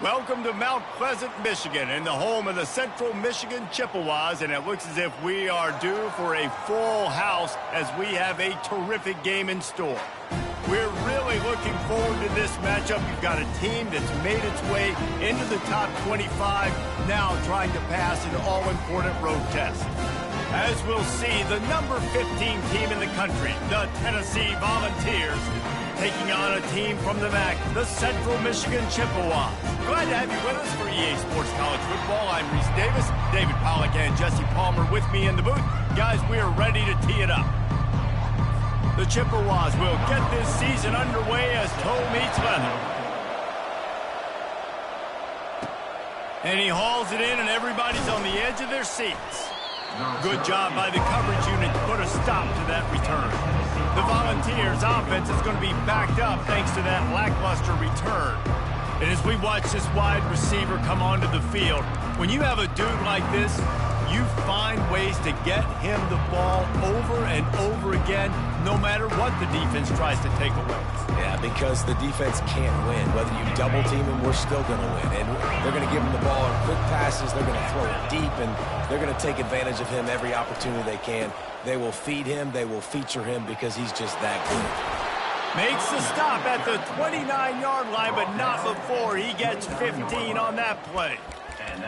Welcome to Mount Pleasant, Michigan, and the home of the Central Michigan Chippewas, and it looks as if we are due for a full house as we have a terrific game in store. We're really looking forward to this matchup. You've got a team that's made its way into the top 25, now trying to pass an all-important road test. As we'll see, the number 15 team in the country, the Tennessee Volunteers, taking on a team from the MAC, the Central Michigan Chippewas. Glad to have you with us for EA Sports College Football. I'm Reese Davis, David Pollack and Jesse Palmer with me in the booth. Guys, we are ready to tee it up. The Chippewas will get this season underway as toe meets leather. And he hauls it in, and everybody's on the edge of their seats. Good job by the coverage unit to put a stop to that return. The Volunteers' offense is going to be backed up thanks to that lackluster return. And as we watch this wide receiver come onto the field, when you have a dude like this, you find ways to get him the ball over and over again, no matter what the defense tries to take away. Yeah, because the defense can't win. Whether you double team him, we're still going to win. And they're going to give him the ball in quick passes. They're going to throw it deep, and they're going to take advantage of him every opportunity they can. They will feed him. They will feature him because he's just that good. Makes the stop at the 29-yard line, but not before he gets 15 on that play.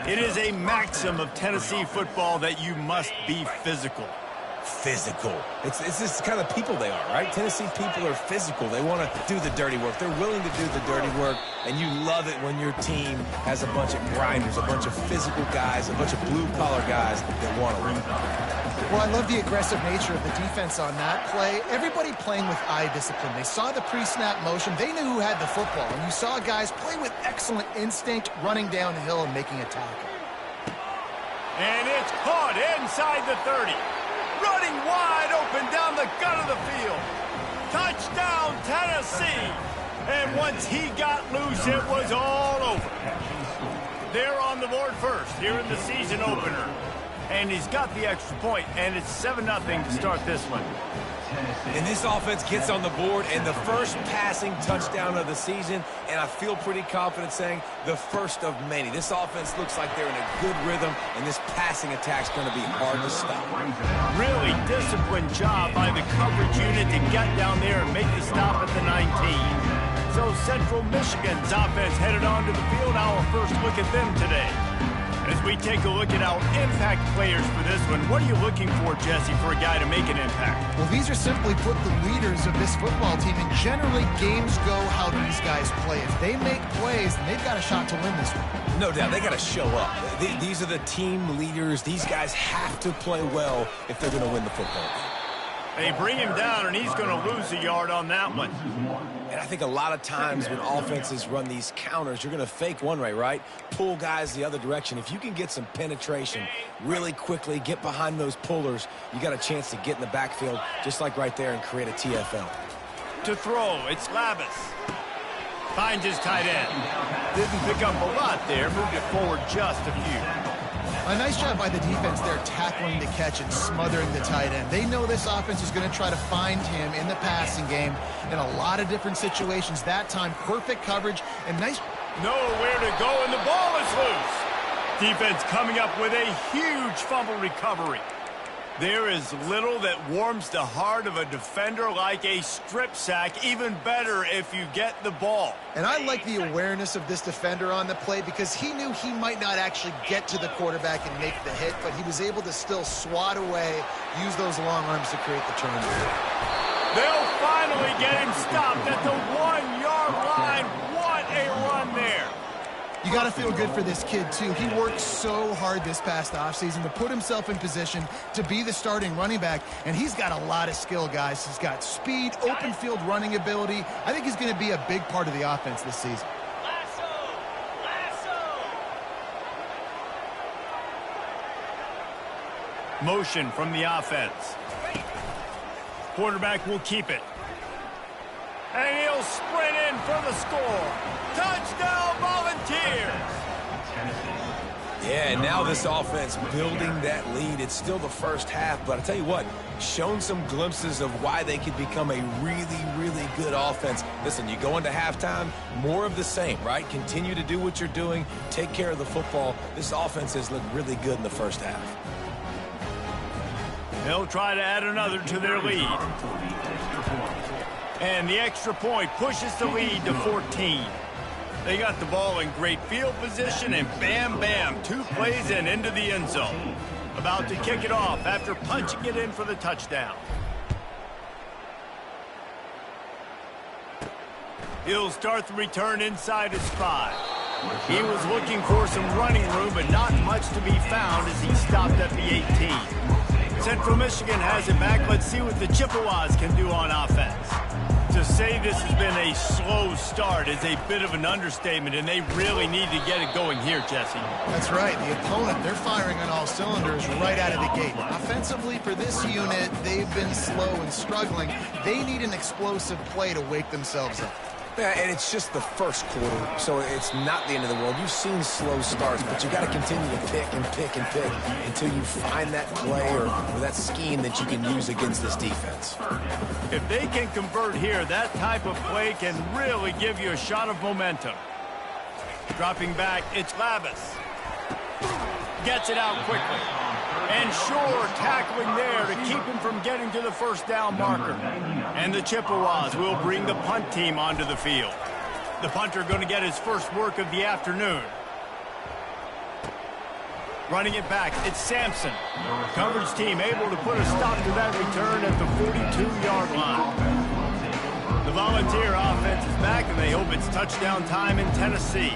It is a maxim of Tennessee football that you must be physical. Physical. It's this kind of people they are, right? Tennessee people are physical. They want to do the dirty work. They're willing to do the dirty work, and you love it when your team has a bunch of grinders, a bunch of physical guys, a bunch of blue-collar guys that want to win. Well, I love the aggressive nature of the defense on that play. Everybody playing with eye discipline. They saw the pre-snap motion. They knew who had the football. And you saw guys play with excellent instinct, running down the hill and making a tackle. And it's caught inside the 30. Running wide open down the gut of the field. Touchdown, Tennessee. And once he got loose, it was all over. They're on the board first here in the season opener. And he's got the extra point, and it's 7-0 to start this one. And this offense gets on the board, and the first passing touchdown of the season, and I feel pretty confident saying the first of many. This offense looks like they're in a good rhythm, and this passing attack's going to be hard to stop. Really disciplined job by the coverage unit to get down there and make the stop at the 19. So Central Michigan's offense headed onto the field. Our first look at them today. As we take a look at our impact players for this one, what are you looking for, Jesse, for a guy to make an impact? Well, these are simply put the leaders of this football team, and generally games go how these guys play. If they make plays, then they've got a shot to win this one. No doubt, they got to show up. These are the team leaders. These guys have to play well if they're going to win the football game. They bring him down, and he's going to lose a yard on that one. And I think a lot of times when offenses run these counters, you're going to fake one way, right? Pull guys the other direction. If you can get some penetration really quickly, get behind those pullers, you got a chance to get in the backfield, just like right there, and create a TFL. To throw, it's Lavis. Finds his tight end. Didn't pick up a lot there, moved it forward just a few. A nice job by the defense there, tackling the catch and smothering the tight end. They know this offense is going to try to find him in the passing game in a lot of different situations. That time, perfect coverage and nice. Nowhere to go, and the ball is loose. Defense coming up with a huge fumble recovery. There is little that warms the heart of a defender like a strip sack. Even better if you get the ball. And I like the awareness of this defender on the play because he knew he might not actually get to the quarterback and make the hit, but he was able to still swat away, use those long arms to create the turnover. They'll finally get him stopped at the 1-yard line. What a run there. You got to feel good for this kid, too. He worked so hard this past offseason to put himself in position to be the starting running back, and he's got a lot of skill, guys. He's got speed, open field running ability. I think he's going to be a big part of the offense this season. Motion from the offense. Quarterback will keep it. And he'll sprint in for the score. Touchdown, Volunteers! Yeah, and now this offense building that lead. It's still the first half, but I tell you what, shown some glimpses of why they could become a really, really good offense. Listen, you go into halftime, more of the same, right? Continue to do what you're doing, take care of the football. This offense has looked really good in the first half. They'll try to add another to their lead. And the extra point pushes the lead to 14. They got the ball in great field position, and bam, bam, 2 plays and into the end zone. About to kick it off after punching it in for the touchdown. He'll start the return inside his 5. He was looking for some running room, but not much to be found as he stopped at the 18. Central Michigan has it back. Let's see what the Chippewas can do on offense. To say this has been a slow start is a bit of an understatement, and they really need to get it going here, Jesse. That's right. The opponent, they're firing on all cylinders right out of the gate. Offensively, for this unit, they've been slow and struggling. They need an explosive play to wake themselves up. Yeah, and it's just the first quarter, so it's not the end of the world. You've seen slow starts, but you got to continue to pick and pick and pick until you find that play or that scheme that you can use against this defense. If they can convert here, that type of play can really give you a shot of momentum. Dropping back, it's Lavis. Gets it out quickly. And sure, tackling there to keep him from getting to the first down marker. And the Chippewas will bring the punt team onto the field. The punter going to get his first work of the afternoon. Running it back, it's Sampson. Coverage team able to put a stop to that return at the 42-yard line. The Volunteer offense is back, and they hope it's touchdown time in Tennessee.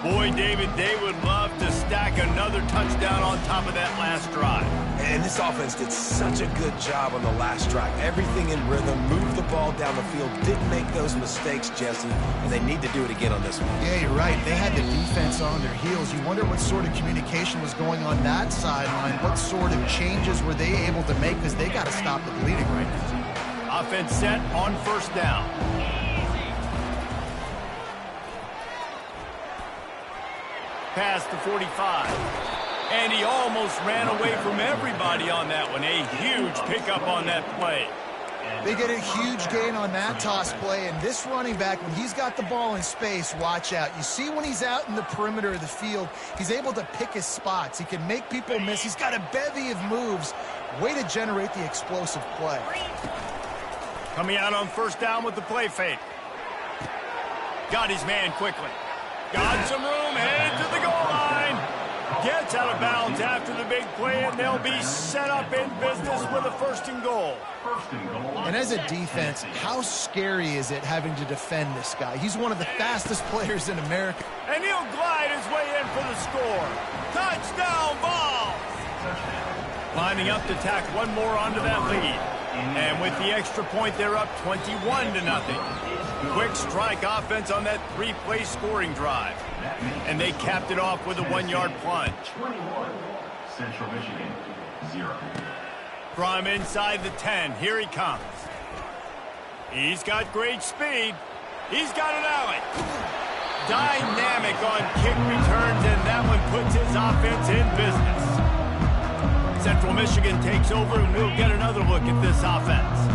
Boy, David, they would love to stack another touchdown on top of that last drive. And this offense did such a good job on the last drive. Everything in rhythm, moved the ball down the field, didn't make those mistakes, Jesse, and they need to do it again on this one. Yeah, you're right. They had the defense on their heels. You wonder what sort of communication was going on that sideline. What sort of changes were they able to make, because they got to stop the bleeding right now. Offense set on first down. Past the 45. And he almost ran away from everybody on that one. A huge pickup on that play. They get a huge gain on that toss play, and this running back, when he's got the ball in space, watch out. You see when he's out in the perimeter of the field, he's able to pick his spots. He can make people miss. He's got a bevy of moves. Way to generate the explosive play. Coming out on first down with the play fake. Got his man quickly. Got some room, headed to the goal line. Gets out of bounds after the big play, and they'll be set up in business with a first and goal. And as a defense, how scary is it having to defend this guy? He's one of the fastest players in America. And he'll glide his way in for the score. Touchdown, ball! Lining up to tack one more onto that lead. And with the extra point, they're up 21-0. Quick strike offense on that 3-play scoring drive. And they capped it off with a 1-yard plunge. 21, Central Michigan, 0. From inside the 10, here he comes. He's got great speed. He's got an alley. Dynamic on kick returns, and that one puts his offense in business. Central Michigan takes over, and we'll get another look at this offense.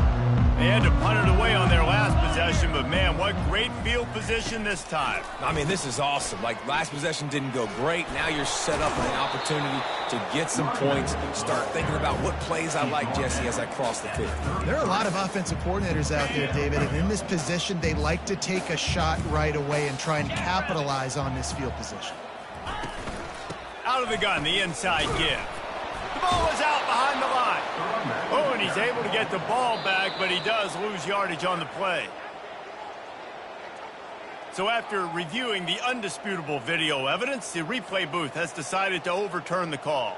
They had to punt it away on their last possession, but man, what great field position this time. I mean, this is awesome. Like, last possession didn't go great. Now you're set up with an opportunity to get some points, start thinking about what plays I like, Jesse, as I cross the field. There are a lot of offensive coordinators out there, David, and in this position, they like to take a shot right away and try and capitalize on this field position. Out of the gun, the inside give. The ball is out behind the line. Oh, and he's able to get the ball back, but he does lose yardage on the play. So after reviewing the undisputable video evidence, the replay booth has decided to overturn the call.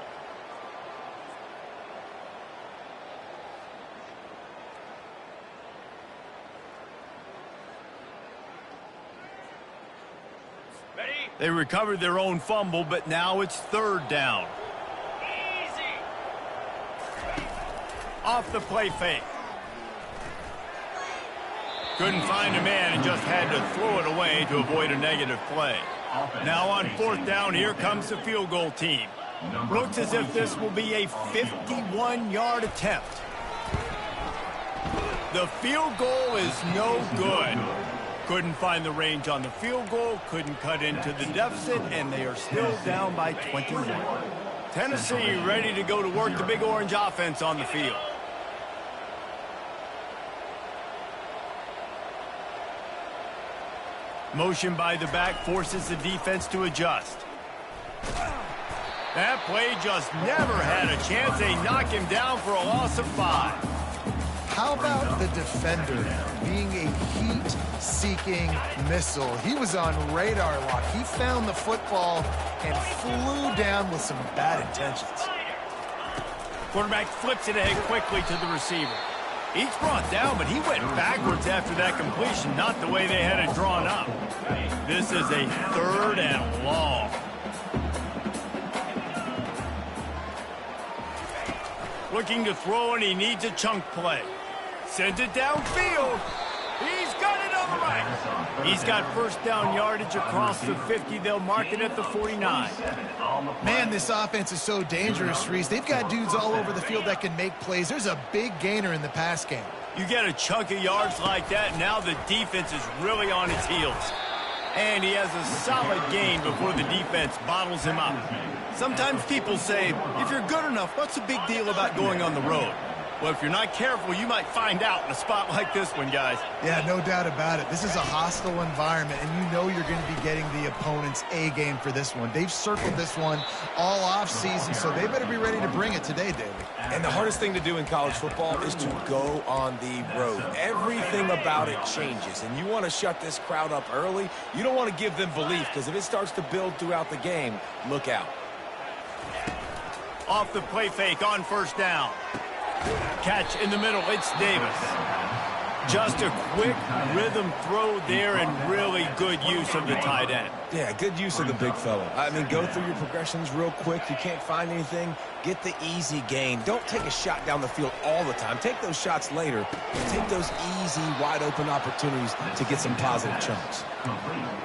Ready? They recovered their own fumble, but now it's third down. Off the play fake. Couldn't find a man and just had to throw it away to avoid a negative play. Now on fourth down, here comes the field goal team. Looks as if this will be a 51-yard attempt. The field goal is no good. Couldn't find the range on the field goal, couldn't cut into the deficit, and they are still down by 21. Tennessee ready to go to work the Big Orange offense on the field. Motion by the back forces the defense to adjust. That play just never had a chance. They knock him down for a loss of 5. How about the defender being a heat-seeking missile? He was on radar lock. He found the football and flew down with some bad intentions. Quarterback flips it ahead quickly to the receiver. He's brought down, but he went backwards after that completion, not the way they had it drawn up. This is a 3rd and long. Looking to throw, and he needs a chunk play. Sends it downfield. He's got it on the right. He's got first down yardage across the 50. They'll mark it at the 49. Man, this offense is so dangerous, Reese. They've got dudes all over the field that can make plays. There's a big gainer in the pass game. You get a chunk of yards like that, now the defense is really on its heels. And he has a solid gain before the defense bottles him up. Sometimes people say, if you're good enough, what's the big deal about going on the road? Well, if you're not careful, you might find out in a spot like this one, guys. Yeah, no doubt about it. This is a hostile environment, and you know you're going to be getting the opponent's A game for this one. They've circled this one all offseason, so they better be ready to bring it today, David. And the hardest thing to do in college football is to go on the road. Everything about it changes, and you want to shut this crowd up early. You don't want to give them belief, because if it starts to build throughout the game, look out. Off the play fake on first down. Catch in the middle, it's Davis. Just a quick rhythm throw there and really good use of the tight end. Yeah, good use of the big fella. I mean, go through your progressions real quick. You can't find anything, get the easy gain. Don't take a shot down the field all the time. Take those shots later. Take those easy, wide-open opportunities to get some positive chunks.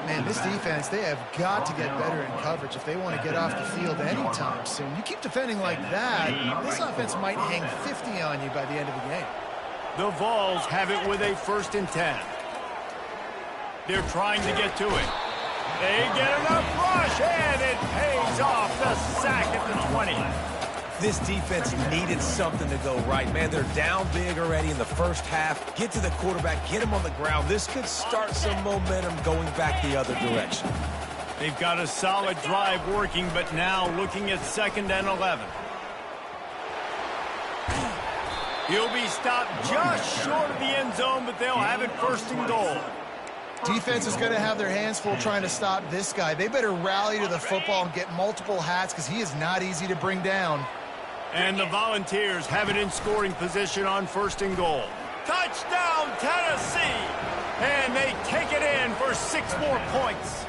Man, this defense, they have got to get better in coverage if they want to get off the field anytime soon. You keep defending like that, this offense might hang 50 on you by the end of the game. The Vols have it with a 1st and 10. They're trying to get to it. They get enough rush, and it pays off. The sack at the 20. This defense needed something to go right. Man, they're down big already in the first half. Get to the quarterback, get him on the ground. This could start some momentum going back the other direction. They've got a solid drive working, but now looking at 2nd and 11. He'll be stopped just short of the end zone, but they'll have it 1st and goal. Defense is going to have their hands full trying to stop this guy. They better rally to the football and get multiple hats because he is not easy to bring down. And the Volunteers have it in scoring position on 1st and goal. Touchdown, Tennessee! And they take it in for 6 more points.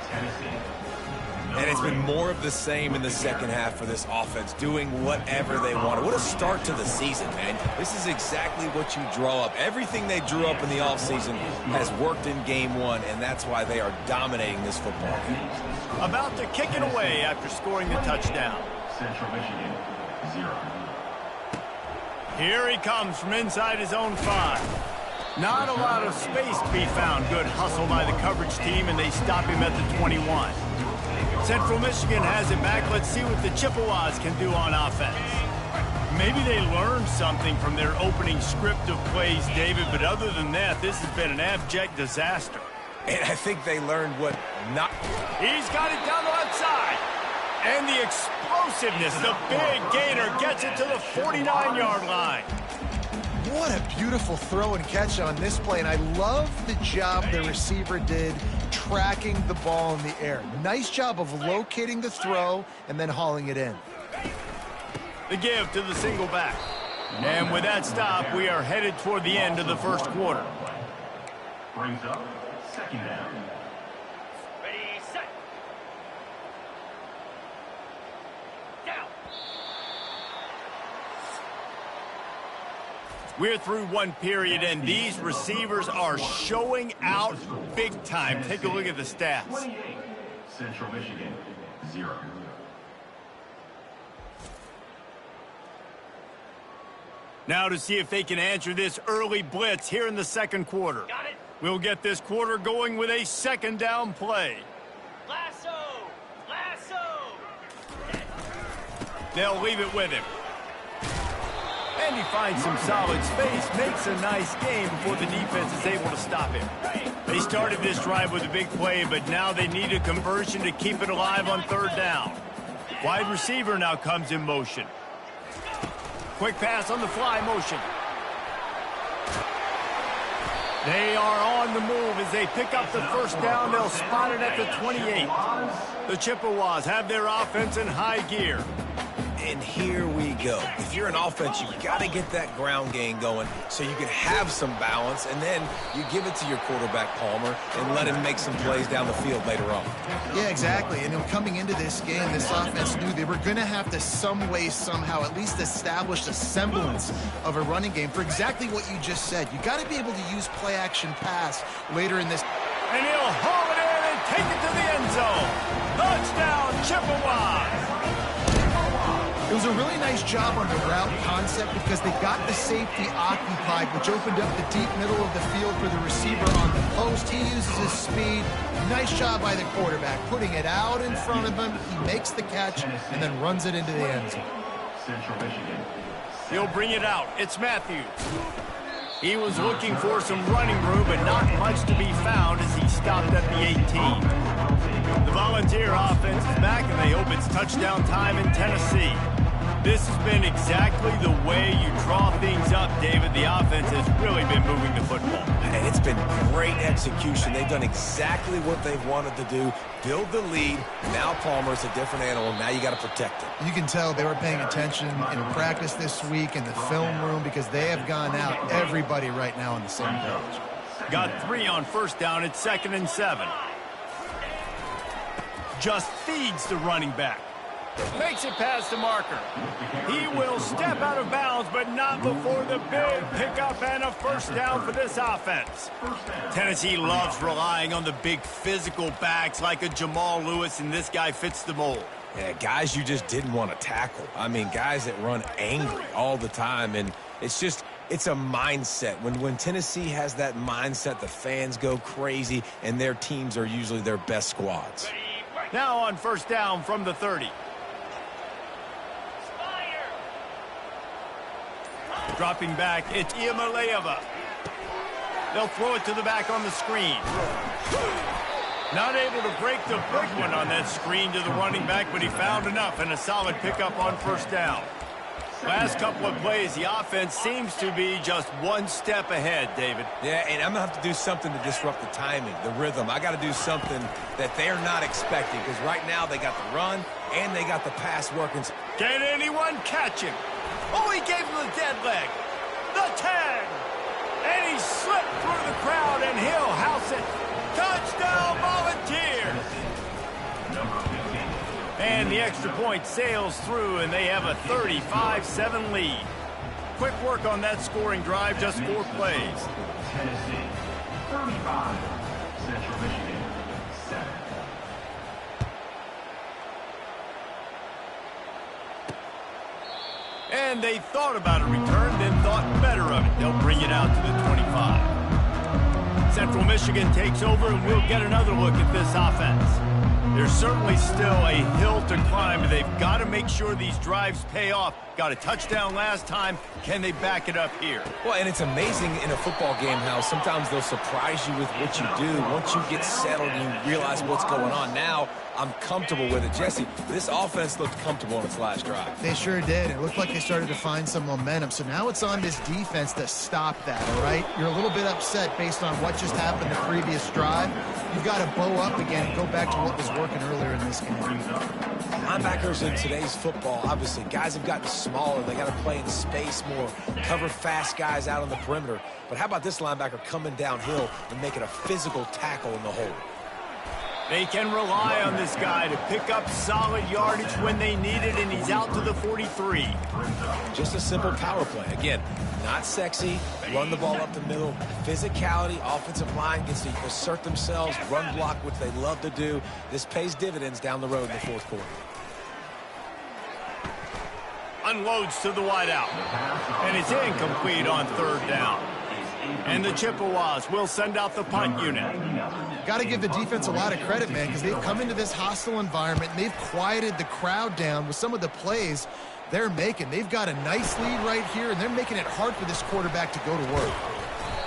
And it's been more of the same in the second half for this offense, doing whatever they wanted. What a start to the season, man. This is exactly what you draw up. Everything they drew up in the offseason has worked in game 1, and that's why they are dominating this football game. About to kick it away after scoring the touchdown. Central Michigan, 0. Here he comes from inside his own 5. Not a lot of space to be found. Good hustle by the coverage team, and they stop him at the 21. Central Michigan has it back. Let's see what the Chippewas can do on offense. Maybe they learned something from their opening script of plays, David, but other than that, this has been an abject disaster. And I think they learned what not... He's got it down the left side. And the explosiveness, the big gainer gets it to the 49-yard line. What a beautiful throw and catch on this play, and I love the job the receiver did tracking the ball in the air. Nice job of locating the throw and then hauling it in. The give to the single back. And with that stop, we are headed toward the end of the first quarter. Brings up 2nd down. Ready, set. Down. We're through one period, and these receivers are showing out big time. Take a look at the stats. Central Michigan, 0. Now to see if they can answer this early blitz here in the second quarter. Got it. We'll get this quarter going with a second down play. Lasso! Lasso! They'll leave it with him. And he finds some solid space, makes a nice game before the defense is able to stop him. They started this drive with a big play, but now they need a conversion to keep it alive on third down. Wide receiver now comes in motion. Quick pass on the fly motion. They are on the move as they pick up the first down. They'll spot it at the 28. The Chippewas have their offense in high gear. And here we go. If you're an offense, you've got to get that ground game going so you can have some balance, and then you give it to your quarterback, Palmer, and let him make some plays down the field later on. Yeah, exactly. And coming into this game, this offense knew they were going to have to some way, somehow, at least establish a semblance of a running game for exactly what you just said. You got to be able to use play-action pass later in this. And he'll haul it in and take it to the end zone. Touchdown, Chippewas! It was a really nice job on the route concept because they got the safety occupied, which opened up the deep middle of the field for the receiver on the post. He uses his speed. Nice job by the quarterback, putting it out in front of him. He makes the catch and then runs it into the end zone. Central Michigan. He'll bring it out. It's Matthews. He was looking for some running room, but not much to be found as he stopped at the 18. The Volunteer offense is back, and they hope it's touchdown time in Tennessee. This has been exactly the way you draw things up, David. The offense has really been moving the football. And it's been great execution. They've done exactly what they've wanted to do, build the lead. Now Palmer's a different animal. Now you got to protect him. You can tell they were paying attention in practice this week in the film room because they have gone out, everybody right now on the same page. Got 3 on first down. It's 2nd and 7. Just feeds the running back. Makes it past the marker. He will step out of bounds, but not before the big pickup and a first down for this offense. Tennessee loves relying on the big physical backs like a Jamal Lewis, and this guy fits the mold. Yeah, guys you just didn't want to tackle. I mean, guys that run angry all the time, and it's a mindset. When Tennessee has that mindset, the fans go crazy, and their teams are usually their best squads. Now on first down from the 30. Dropping back, it's Iamaleava. They'll throw it to the back on the screen. Not able to break the big one on that screen to the running back, but he found enough and a solid pickup on first down. Last couple of plays, the offense seems to be just one step ahead, David. Yeah, and I'm going to have to do something to disrupt the timing, the rhythm. I got to do something that they're not expecting because right now they got the run and they got the pass working. Can anyone catch him? Oh, he gave him the dead leg. The 10. And he slipped through the crowd, and he'll house it. Touchdown, Volunteers. And the extra point sails through, and they have a 35-7 lead. Quick work on that scoring drive, just 4 plays. Tennessee, 35. Central Michigan, 7. And they thought about a return, then thought better of it. They'll bring it out to the 25. Central Michigan takes over, and we'll get another look at this offense. There's certainly still a hill to climb, and they've got to make sure these drives pay off. Got a touchdown last time. Can they back it up here? Well, and it's amazing in a football game how sometimes they'll surprise you with what you do. Once you get settled and you realize what's going on, now I'm comfortable with it. Jesse, this offense looked comfortable on its last drive. They sure did. It looked like they started to find some momentum. So now it's on this defense to stop that, all right? You're a little bit upset based on what just happened the previous drive. You've got to bow up again and go back to what was working earlier in this game. Linebackers in today's football, obviously, guys have gotten smaller. They got to play in space more, cover fast guys out on the perimeter. But how about this linebacker coming downhill and making a physical tackle in the hole? They can rely on this guy to pick up solid yardage when they need it, and he's out to the 43. Just a simple power play. Again, not sexy, run the ball up the middle. Physicality, offensive line gets to assert themselves, run block, which they love to do. This pays dividends down the road in the fourth quarter. Unloads to the wideout. And it's incomplete on third down. And the Chippewas will send out the punt unit. Got to give the defense a lot of credit, man, because they've come into this hostile environment, and they've quieted the crowd down with some of the plays they're making. They've got a nice lead right here, and they're making it hard for this quarterback to go to work.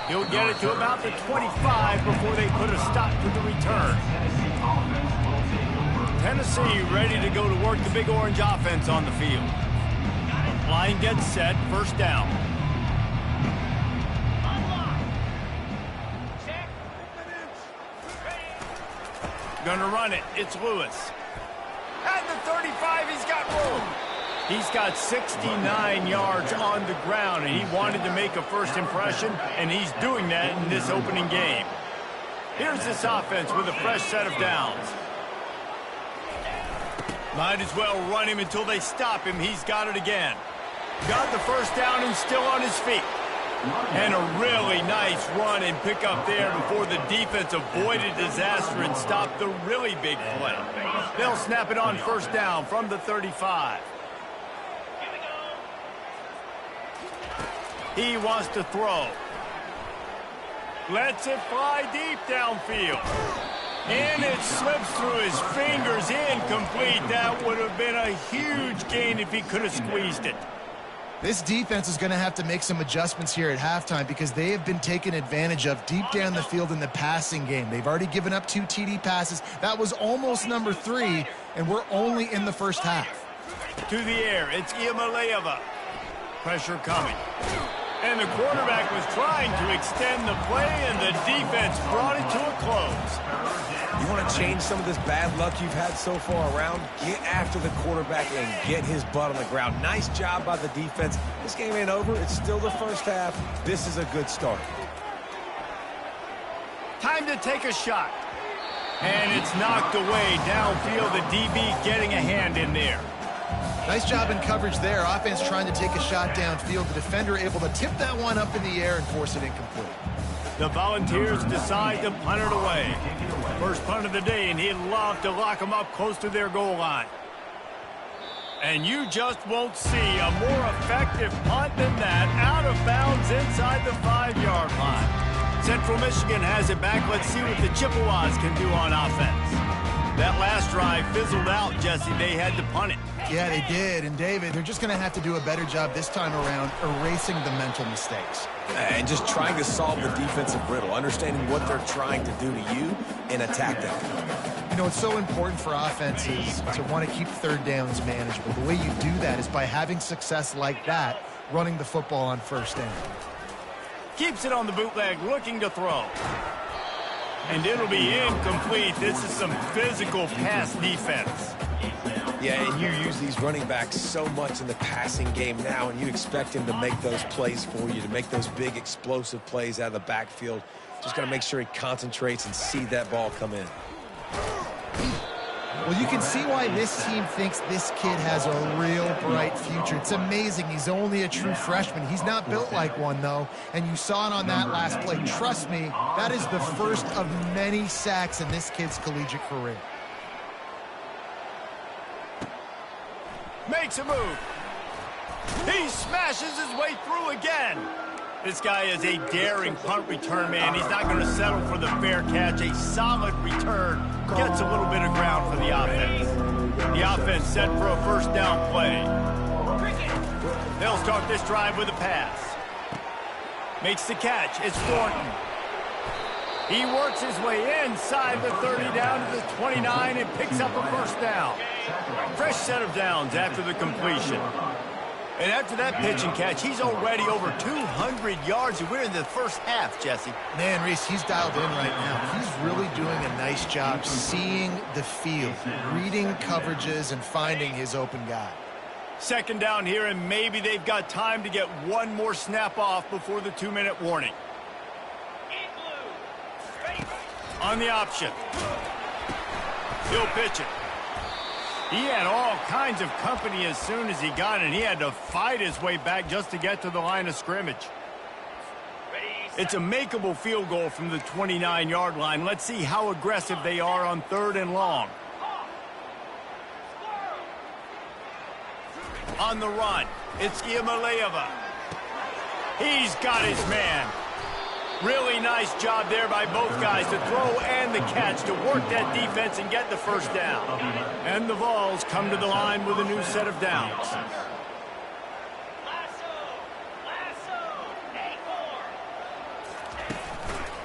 He'll get it to about the 25 before they put a stop to the return. Tennessee ready to go to work the Big Orange offense on the field. Line gets set, first down. Gonna run it. It's Lewis. At the 35, he's got room. He's got 69 yards on the ground, and he wanted to make a first impression, and he's doing that in this opening game. Here's this offense with a fresh set of downs. Might as well run him until they stop him. He's got it again. Got the first down and still on his feet. And a really nice run and pick up there before the defense avoided disaster and stopped the really big play. They'll snap it on first down from the 35. He wants to throw. Lets it fly deep downfield. And it slips through his fingers, incomplete. That would have been a huge gain if he could have squeezed it. This defense is going to have to make some adjustments here at halftime because they have been taken advantage of deep down the field in the passing game. They've already given up 2 TD passes. That was almost number 3, and we're only in the first half. To the air, it's Iamaleava. Pressure coming. And the quarterback was trying to extend the play, and the defense brought it to a close. You want to change some of this bad luck you've had so far around? Get after the quarterback and get his butt on the ground. Nice job by the defense. This game ain't over. It's still the first half. This is a good start. Time to take a shot. And it's knocked away downfield. The DB getting a hand in there. Nice job in coverage there. Offense trying to take a shot downfield. The defender able to tip that one up in the air and force it incomplete. The Volunteers decide to punt it away. First punt of the day, and he'd love to lock them up close to their goal line. And you just won't see a more effective punt than that. Out of bounds inside the 5-yard line. Central Michigan has it back. Let's see what the Chippewas can do on offense. That last drive fizzled out, Jesse. They had to punt it. Yeah, they did. And, David, they're just going to have to do a better job this time around erasing the mental mistakes. And just trying to solve the defensive riddle, understanding what they're trying to do to you and attack them. You know, it's so important for offenses to want to keep third downs manageable. The way you do that is by having success like that, running the football on first down. Keeps it on the bootleg, looking to throw. And it'll be incomplete. This is some physical pass defense. Yeah, and you use these running backs so much in the passing game now, and you expect him to make those plays for you, to make those big explosive plays out of the backfield. Just got to make sure he concentrates and see that ball come in. Well, you can see why this team thinks this kid has a real bright future. It's amazing. He's only a true freshman. He's not built like one, though, and you saw it on that last play. Trust me, that is the first of many sacks in this kid's collegiate career. Makes a move. He smashes his way through again. This guy is a daring punt return man. He's not going to settle for the fair catch. A solid return. Gets a little bit of ground for the offense. The offense set for a first down play. They'll start this drive with a pass. Makes the catch. It's Thornton. He works his way inside the 30 down to the 29 and picks up a first down. Fresh set of downs after the completion. And after that pitch and catch, he's already over 200 yards, and we're in the first half, Jesse. Man, Reese, he's dialed in right now. He's really doing a nice job seeing the field, reading coverages, and finding his open guy. Second down here, and maybe they've got time to get one more snap off before the 2-minute warning. On the option. He'll pitch it. He had all kinds of company as soon as he got it, and he had to fight his way back just to get to the line of scrimmage. It's a makeable field goal from the 29-yard line. Let's see how aggressive they are on 3rd and long. On the run, it's Iamaleava. He's got his man. Really nice job there by both guys to throw and the catch to work that defense and get the first down. And the Vols come to the line with a new set of downs.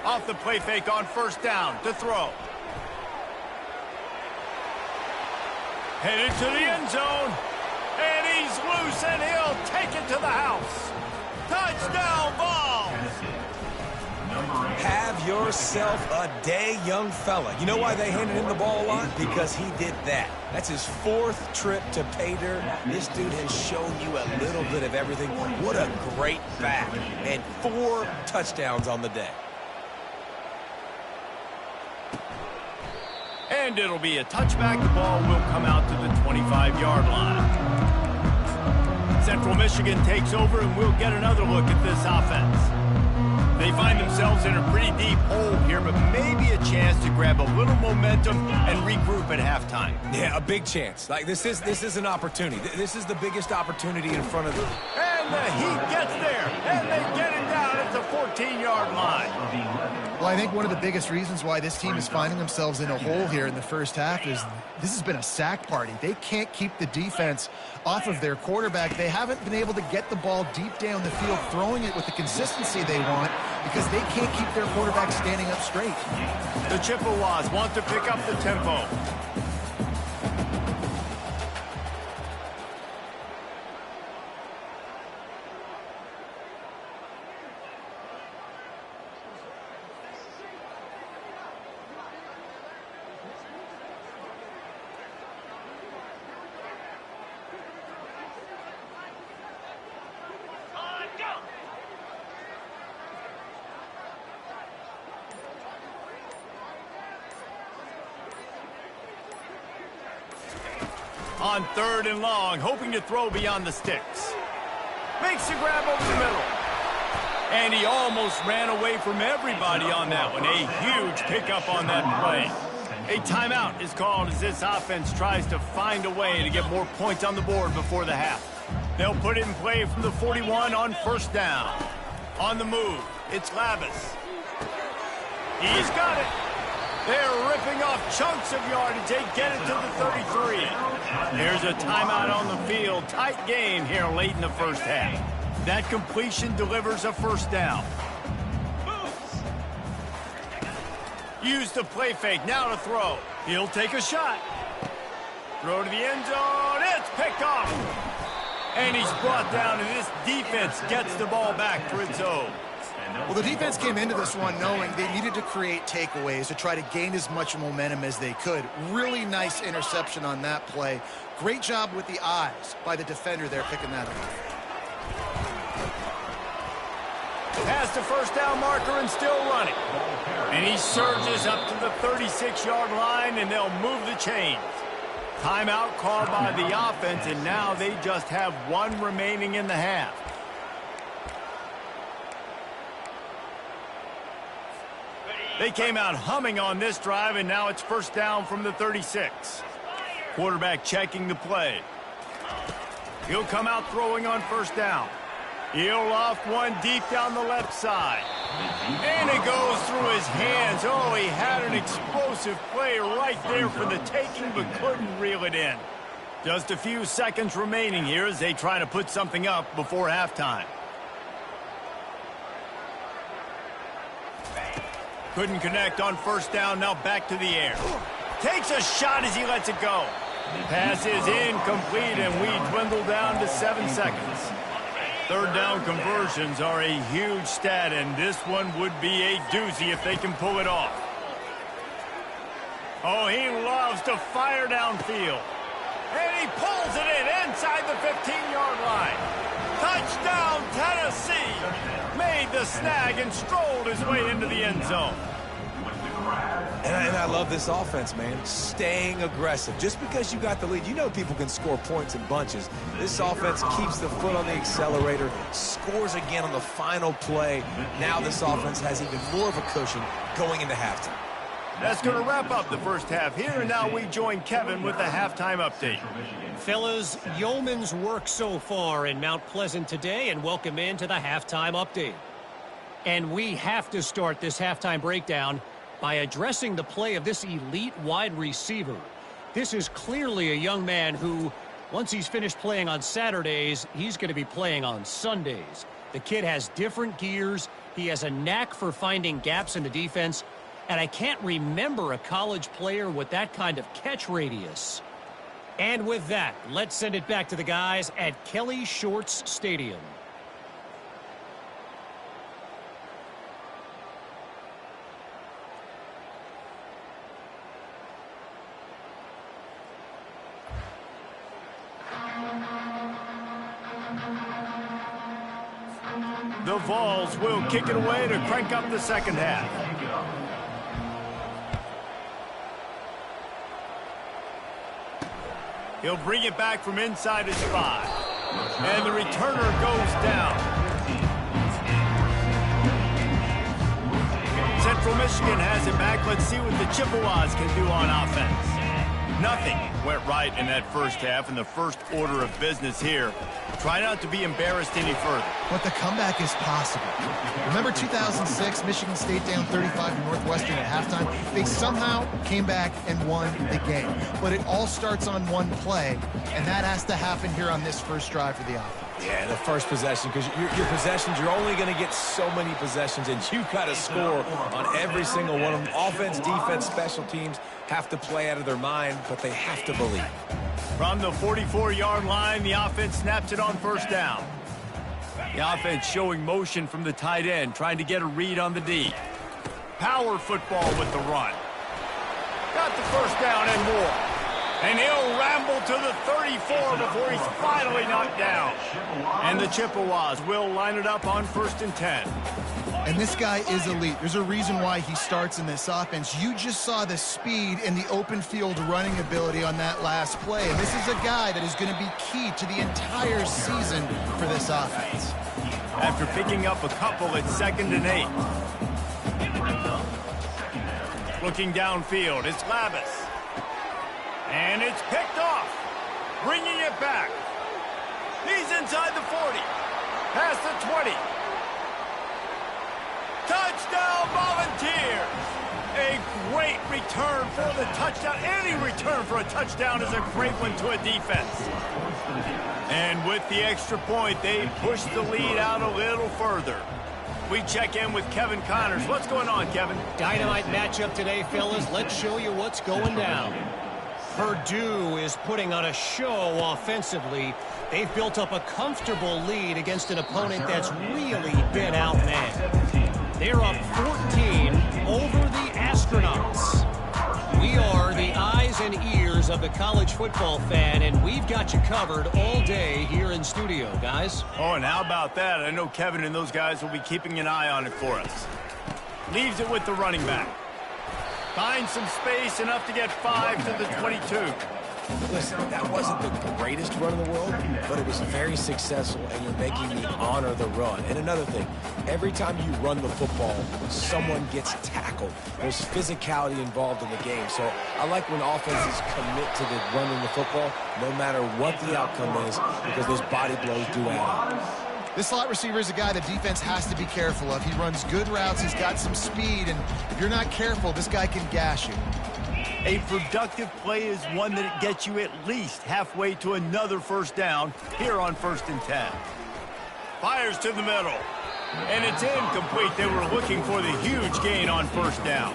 Off the play fake on 1st down to throw. Headed to the end zone. And he's loose, and he'll take it to the house. Touchdown, Vols! Have yourself a day, young fella. You know why they handed him the ball a lot? Because he did that. That's his 4th trip to pay dirt. This dude has shown you a little bit of everything. What a great back. And 4 touchdowns on the day. And it'll be a touchback. The ball will come out to the 25-yard line. Central Michigan takes over, and we'll get another look at this offense. They find themselves in a pretty deep hole here, but maybe a chance to grab a little momentum and regroup at halftime. Yeah, a big chance. Like this is an opportunity. This is the biggest opportunity in front of them. And the Heat gets there, and they get it down at the 14-yard line. Well, I think one of the biggest reasons why this team is finding themselves in a hole here in the first half is this has been a sack party. They can't keep the defense off of their quarterback. They haven't been able to get the ball deep down the field, throwing it with the consistency they want because they can't keep their quarterback standing up straight. The Chippewas want to pick up the tempo. On 3rd and long, hoping to throw beyond the sticks. Makes the grab over the middle. And he almost ran away from everybody on that one. A huge pickup on that play. A timeout is called as this offense tries to find a way to get more points on the board before the half. They'll put it in play from the 41 on 1st down. On the move, it's Lavis. He's got it. They're ripping off chunks of yardage. They get it to the 33. There's a timeout on the field. Tight game here late in the first half. That completion delivers a 1st down. Use the play fake. Now to throw. He'll take a shot. Throw to the end zone. It's picked off. And he's brought down, and this defense gets the ball back for its own. Well, the defense came into this one knowing they needed to create takeaways to try to gain as much momentum as they could. Really nice interception on that play. Great job with the eyes by the defender there picking that up. Past the 1st down marker and still running. And he surges up to the 36-yard line, and they'll move the chains. Timeout called by the offense, and now they just have 1 remaining in the half. They came out humming on this drive, and now it's 1st down from the 36. Quarterback checking the play. He'll come out throwing on 1st down. He'll loft one deep down the left side. And it goes through his hands. Oh, he had an explosive play right there for the taking, but couldn't reel it in. Just a few seconds remaining here as they try to put something up before halftime. Couldn't connect on 1st down, now back to the air. Takes a shot as he lets it go. Pass is incomplete, and we dwindle down to 7 seconds. 3rd down conversions are a huge stat, and this one would be a doozy if they can pull it off. Oh, he loves to fire downfield. And he pulls it in inside the 15-yard line. Touchdown, Tennessee! Made the snag and strolled his way into the end zone. With the grab, And I love this offense, man. Staying aggressive. Just because you got the lead, you know people can score points in bunches. This offense keeps the foot on the accelerator, scores again on the final play. Now this offense has even more of a cushion going into halftime. That's going to wrap up the first half here, and now we join Kevin with the halftime update. Fellas, yeoman's work so far in Mount Pleasant today, and welcome into the halftime update. And we have to start this halftime breakdown by addressing the play of this elite wide receiver. This is clearly a young man who, once he's finished playing on Saturdays, he's going to be playing on Sundays. The kid has different gears. He has a knack for finding gaps in the defense. And I can't remember a college player with that kind of catch radius. And with that, let's send it back to the guys at Kelly Shorts Stadium. The Vols will kick it away to crank up the second half. He'll bring it back from inside his 5. And the returner goes down. Central Michigan has it back. Let's see what the Chippewas can do on offense. Nothing went right in that first half, and the first order of business here. Try not to be embarrassed any further. But the comeback is possible. Remember 2006, Michigan State down 35 to Northwestern at halftime? They somehow came back and won the game. But it all starts on one play, and that has to happen here on this first drive for the offense. Yeah, the first possession, because your possessions, you're only going to get so many possessions, and you've got to score on every single one of them. Offense, defense, special teams have to play out of their mind, but they have to believe. From the 44-yard line, the offense snaps it on first down. The offense showing motion from the tight end, trying to get a read on the D. Power football with the run. Got the first down and more. And he'll ramble to the 34 before he's finally knocked down. And the Chippewas will line it up on 1st and 10. And this guy is elite. There's a reason why he starts in this offense. You just saw the speed and the open field running ability on that last play. And this is a guy that is going to be key to the entire season for this offense. After picking up a couple at 2nd and 8. Looking downfield, it's Lavis. And it's picked off. Bringing it back. He's inside the 40. Past the 20. Touchdown Volunteers. A great return for the touchdown. Any return for a touchdown is a great one to a defense. And with the extra point, they push the lead out a little further. We check in with Kevin Connors. What's going on, Kevin? Dynamite matchup today, fellas. Let's show you what's going down. Purdue is putting on a show offensively. They've built up a comfortable lead against an opponent that's really been outmanned. They're up 14 over the Astronauts. We are the eyes and ears of the college football fan, and we've got you covered all day here in studio, guys. Oh, and how about that? I know Kevin and those guys will be keeping an eye on it for us. Leaves it with the running back. Finds some space, enough to get 5 to the 22. Listen, that wasn't the greatest run in the world, but it was very successful, and you're making me honor the run. And another thing, every time you run the football, someone gets tackled. There's physicality involved in the game. So I like when offenses commit to the running the football, no matter what the outcome is, because those body blows do add up. This slot receiver is a guy the defense has to be careful of. He runs good routes. He's got some speed, and if you're not careful, this guy can gash you. A productive play is one that gets you at least halfway to another first down here on 1st and 10. Fires to the middle. And it's incomplete. They were looking for the huge gain on first down.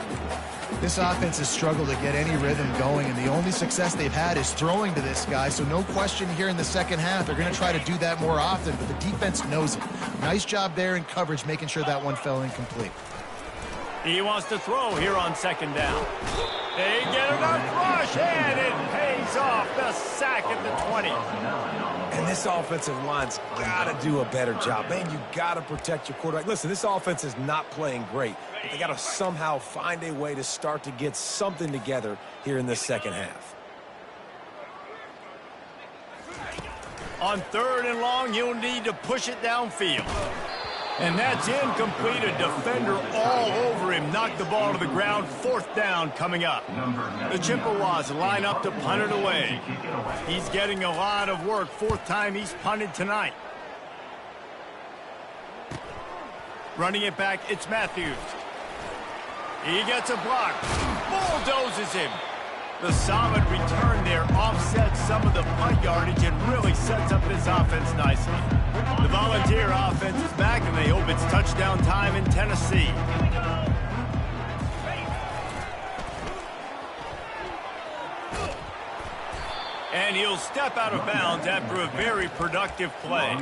This offense has struggled to get any rhythm going, and the only success they've had is throwing to this guy. So no question here in the second half, they're going to try to do that more often, but the defense knows it. Nice job there in coverage, making sure that one fell incomplete. He wants to throw here on 2nd down. They get enough rush, and it pays off. The sack at the 20. And this offensive line's got to do a better job. Man, you got to protect your quarterback. Listen, this offense is not playing great, but they got to somehow find a way to start to get something together here in the second half. On 3rd and long, you'll need to push it downfield. And that's incomplete. A defender all over him. Knocked the ball to the ground. 4th down coming up. The Chippewas line up to punt it away. He's getting a lot of work. 4th time he's punted tonight. Running it back, it's Matthews. He gets a block. Bulldozes him. The solid return there offsets some of the punt yardage and really sets up this offense nicely. The Volunteer offense is back, and they hope it's touchdown time in Tennessee. And he'll step out of bounds after a very productive play.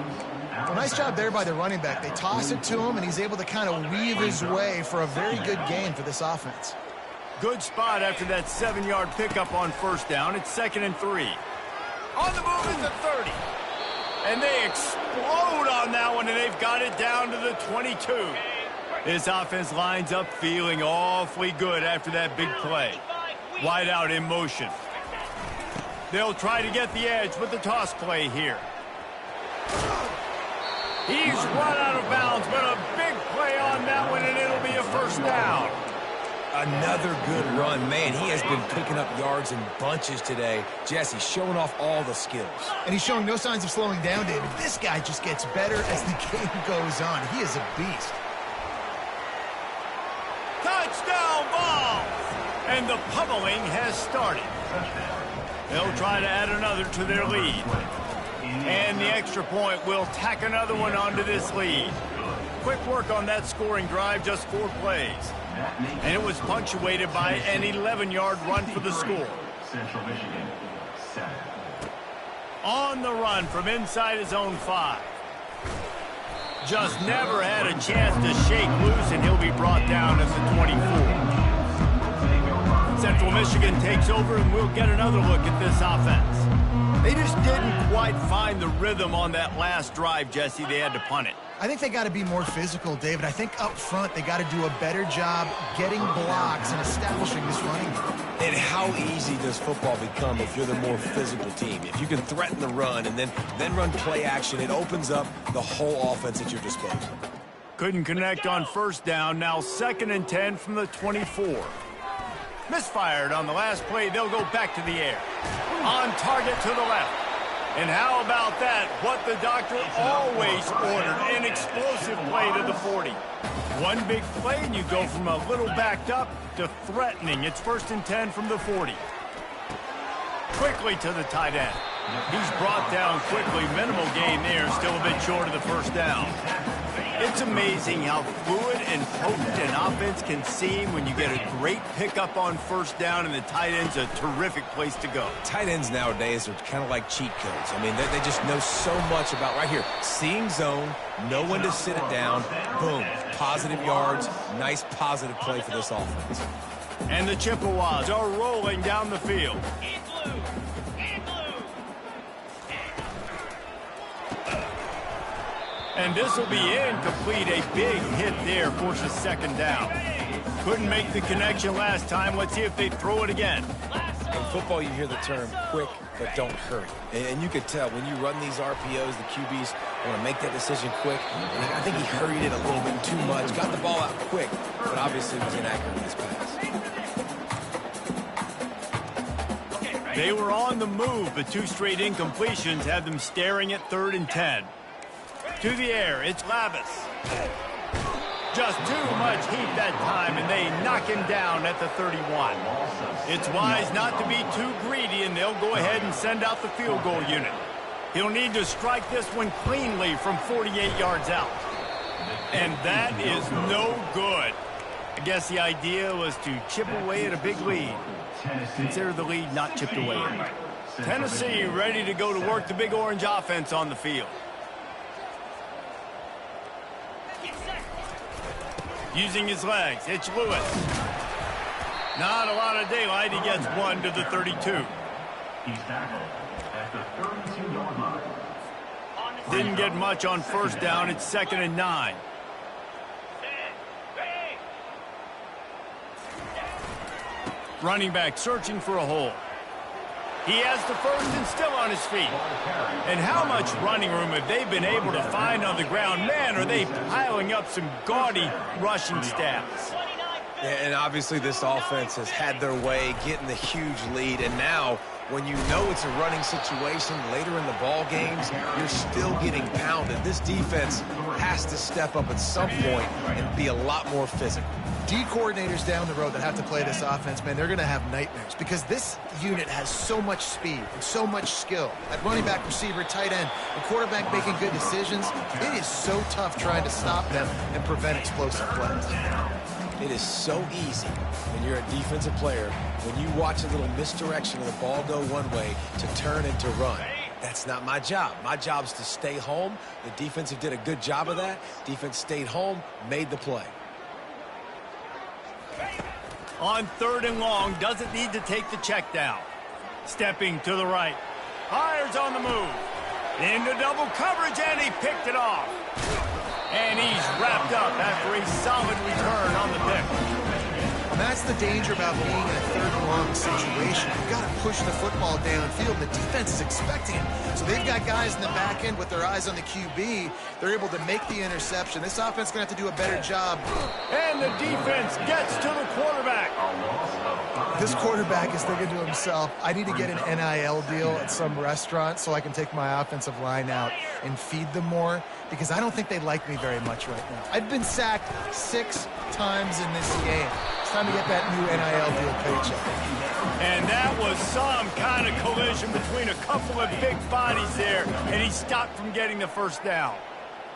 Well, nice job there by the running back. They toss it to him, and he's able to kind of weave his way for a very good gain for this offense. Good spot after that 7-yard pickup on 1st down. It's 2nd and 3. On the move is the 30. And they explode on that one, and they've got it down to the 22. This offense lines up feeling awfully good after that big play. Wide out in motion. They'll try to get the edge with the toss play here. He's run out of bounds, but a big play on that one, and it'll be a 1st down. Another good run. Man, he has been picking up yards in bunches today. Jesse showing off all the skills. And he's showing no signs of slowing down, David. This guy just gets better as the game goes on. He is a beast. Touchdown ball! And the pummeling has started. They'll try to add another to their lead. And the extra point will tack another one onto this lead. Quick work on that scoring drive, just 4 plays. And it was punctuated by an 11-yard run for the score. Central Michigan, 7. On the run from inside his own 5. Just never had a chance to shake loose, and he'll be brought down at the 24. Central Michigan takes over, and we'll get another look at this offense. They just didn't quite find the rhythm on that last drive, Jesse. They had to punt it. I think they got to be more physical, David. I think up front they got to do a better job getting blocks and establishing this running game. And how easy does football become if you're the more physical team? If you can threaten the run and then run play action, it opens up the whole offense at your disposal. Couldn't connect on 1st down. Now 2nd and 10 from the 24. Misfired on the last play. They'll go back to the air. On target to the left. And how about that? What the doctor always ordered, an explosive play to the 40. One big play, and you go from a little backed up to threatening. It's 1st and 10 from the 40. Quickly to the tight end. He's brought down quickly. Minimal gain there, still a bit short of the 1st down. It's amazing how fluid and potent an offense can seem when you get a great pickup on 1st down, and the tight end's a terrific place to go. Tight ends nowadays are kind of like cheat codes. I mean, they just know so much about, right here, seeing zone, know when to sit it down, boom, positive yards, nice positive play for this offense. And the Chippewas are rolling down the field. And this will be incomplete. A big hit there forces 2nd down. Couldn't make the connection last time. Let's see if they throw it again. In football, you hear the term quick, but don't hurry. And you could tell when you run these RPOs, the QBs want to make that decision quick. And I think he hurried it a little bit too much. Got the ball out quick, but obviously was inaccurate in his pass. They were on the move, but 2 straight incompletions had them staring at 3rd and 10. To the air, it's Lavis. Just too much heat that time, and they knock him down at the 31. It's wise not to be too greedy, and they'll go ahead and send out the field goal unit. He'll need to strike this one cleanly from 48 yards out. And that is no good. I guess the idea was to chip away at a big lead. Consider the lead not chipped away. Tennessee ready to go to work the Big Orange offense on the field. Using his legs, it's Lewis. Not a lot of daylight. He gets 1 to the 32. He's tackled at the 32-yard line. Didn't get much on 1st down. It's 2nd and 9. Running back searching for a hole. He has the first and still on his feet. And how much running room have they been able to find on the ground? Man, are they piling up some gaudy rushing stats. Yeah, and obviously this offense has had their way, getting the huge lead. And now, when you know it's a running situation later in the ball games, you're still getting pounded. This defense has to step up at some point and be a lot more physical. D coordinators down the road that have to play this offense, man, they're going to have nightmares because this unit has so much speed and so much skill. At running back, receiver, tight end, and quarterback making good decisions, it is so tough trying to stop them and prevent explosive plays. It is so easy when you're a defensive player, when you watch a little misdirection of the ball go one way to turn and to run. That's not my job. My job is to stay home. The defensive did a good job of that. Defense stayed home, made the play. On 3rd and long, doesn't need to take the check down. Stepping to the right. Fires on the move. Into double coverage, and he picked it off. And he's wrapped up after a solid return on the pick. And that's the danger about being in a 3rd and long situation. You've got to push the football downfield. The defense is expecting it. So they've got guys in the back end with their eyes on the QB. They're able to make the interception. This offense is going to have to do a better job. And the defense gets to the quarterback. This quarterback is thinking to himself, I need to get an NIL deal at some restaurant so I can take my offensive line out and feed them more, because I don't think they like me very much right now. I've been sacked 6 times in this game. It's time to get that new NIL deal paycheck. And that was some kind of collision between a couple of big bodies there, and he stopped from getting the first down.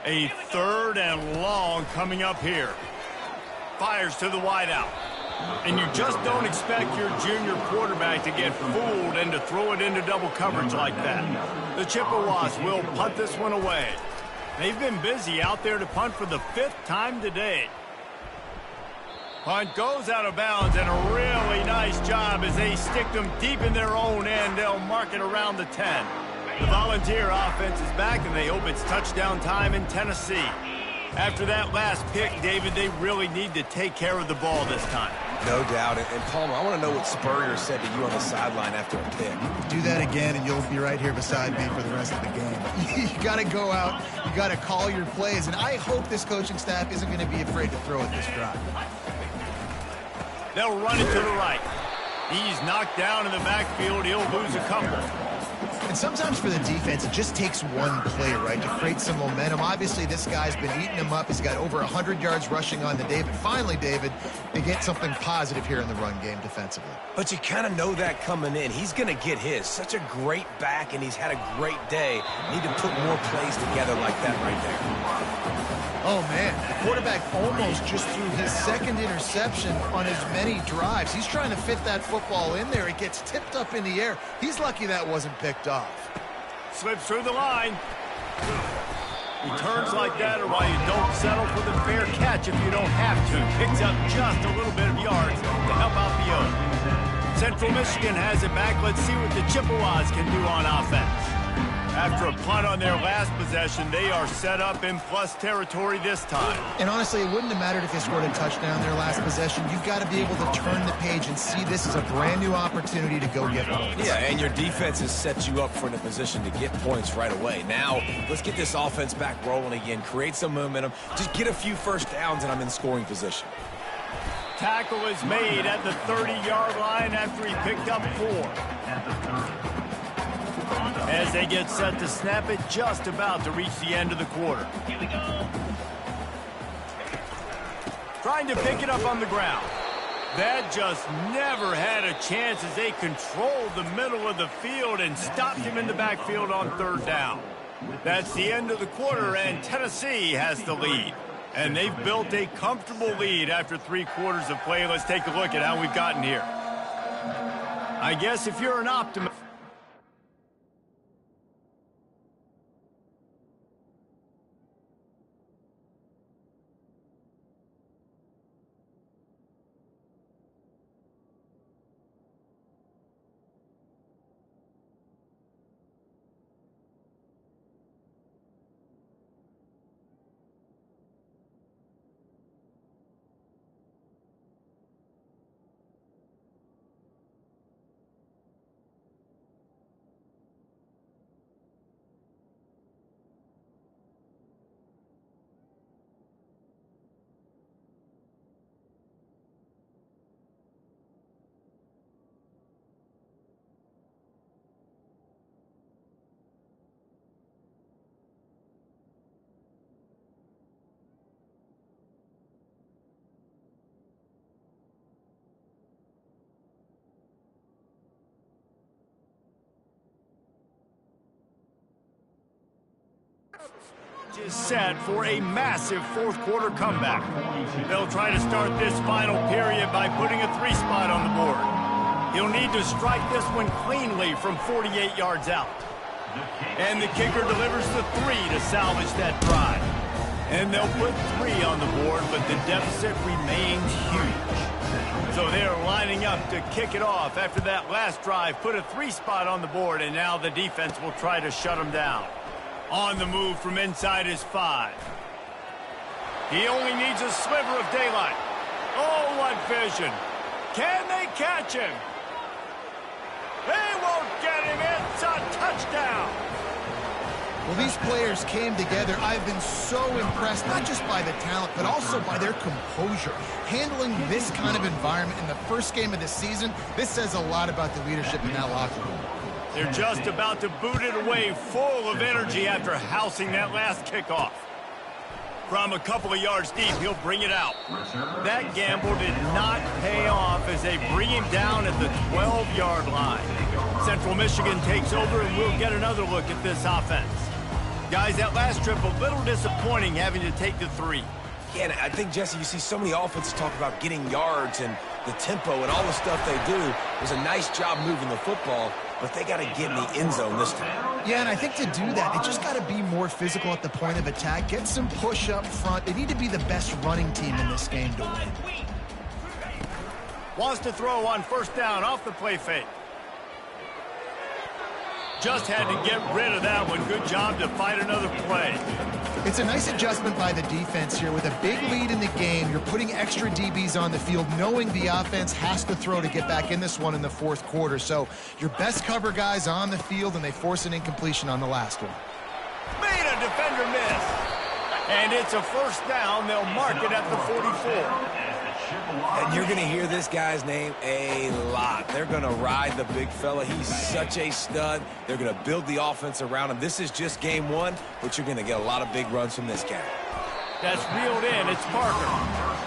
A 3rd and long coming up here. Fires to the wideout. And you just don't expect your junior quarterback to get fooled and to throw it into double coverage like that. The Chippewas will punt this one away. They've been busy out there to punt for the 5th time today. Punt goes out of bounds, and a really nice job as they stick them deep in their own end. They'll mark it around the 10. The Volunteer offense is back, and they hope it's touchdown time in Tennessee. After that last pick, David, they really need to take care of the ball this time. No doubt. And Palmer, I want to know what Spurrier said to you on the sideline after a pick. Do that again, and you'll be right here beside me for the rest of the game. You got to go out. You got to call your plays. And I hope this coaching staff isn't going to be afraid to throw it this drive. They'll run it to the right. He's knocked down in the backfield. He'll lose a couple. And sometimes for the defense, it just takes one play, right, to create some momentum. Obviously, this guy's been eating him up. He's got over 100 yards rushing on the day. But finally, David, they get something positive here in the run game defensively. But you kind of know that coming in. He's going to get his. Such a great back, and he's had a great day. Need to put more plays together like that right there. Oh, man, the quarterback almost just threw his 2nd interception on as many drives. He's trying to fit that football in there. It gets tipped up in the air. He's lucky that wasn't picked off. Slips through the line. Returns like that are why you don't settle for the fair catch if you don't have to. Picks up just a little bit of yards to help out the O. Central Michigan has it back. Let's see what the Chippewas can do on offense. After a punt on their last possession, they are set up in plus territory this time. And honestly, it wouldn't have mattered if they scored a touchdown their last possession. You've got to be able to turn the page and see this as a brand new opportunity to go get points. Yeah, and your defense has set you up for a position to get points right away. Now, let's get this offense back rolling again, create some momentum, just get a few first downs, and I'm in scoring position. Tackle is made at the 30-yard line after he picked up 4. As they get set to snap it, just about to reach the end of the quarter. Here we go. Trying to pick it up on the ground. That just never had a chance as they controlled the middle of the field and stopped him in the backfield on 3rd down. That's the end of the quarter, and Tennessee has the lead. And they've built a comfortable lead after 3 quarters of play. Let's take a look at how we've gotten here. I guess if you're an optimist, Is set for a massive fourth quarter comeback. They'll try to start this final period by putting a 3-spot on the board. He'll need to strike this one cleanly from 48 yards out. And the kicker delivers the 3 to salvage that drive. And they'll put 3 on the board, but the deficit remains huge. So they're lining up to kick it off after that last drive. Put a 3-spot on the board, and now the defense will try to shut them down. On the move from inside his 5. He only needs a sliver of daylight. Oh, what vision. Can they catch him? They won't get him. It's a touchdown. Well, these players came together. I've been so impressed, not just by the talent, but also by their composure. Handling this kind of environment in the first game of the season, this says a lot about the leadership in that locker room. They're just about to boot it away, full of energy after housing that last kickoff. From a couple of yards deep, he'll bring it out. That gamble did not pay off as they bring him down at the 12-yard line. Central Michigan takes over, and we'll get another look at this offense. Guys, that last trip a little disappointing having to take the 3. Yeah, and I think, Jesse, you see so many offenses talk about getting yards and the tempo and all the stuff they do. It was a nice job moving the football, but they got to get in the end zone this time. Yeah, and I think to do that, they just got to be more physical at the point of attack, get some push up front. They need to be the best running team in this game to win. Wants to throw on first down off the play fake. Just had to get rid of that one. Good job to fight another play. It's a nice adjustment by the defense here. With a big lead in the game, you're putting extra DBs on the field, knowing the offense has to throw to get back in this one in the fourth quarter. So your best cover guys on the field, and they force an incompletion on the last one. Made a defender miss. And it's a first down. They'll mark it at the 44. And you're going to hear this guy's name a lot. They're going to ride the big fella. He's such a stud. They're going to build the offense around him. This is just game 1, but you're going to get a lot of big runs from this guy. That's reeled in. It's Parker.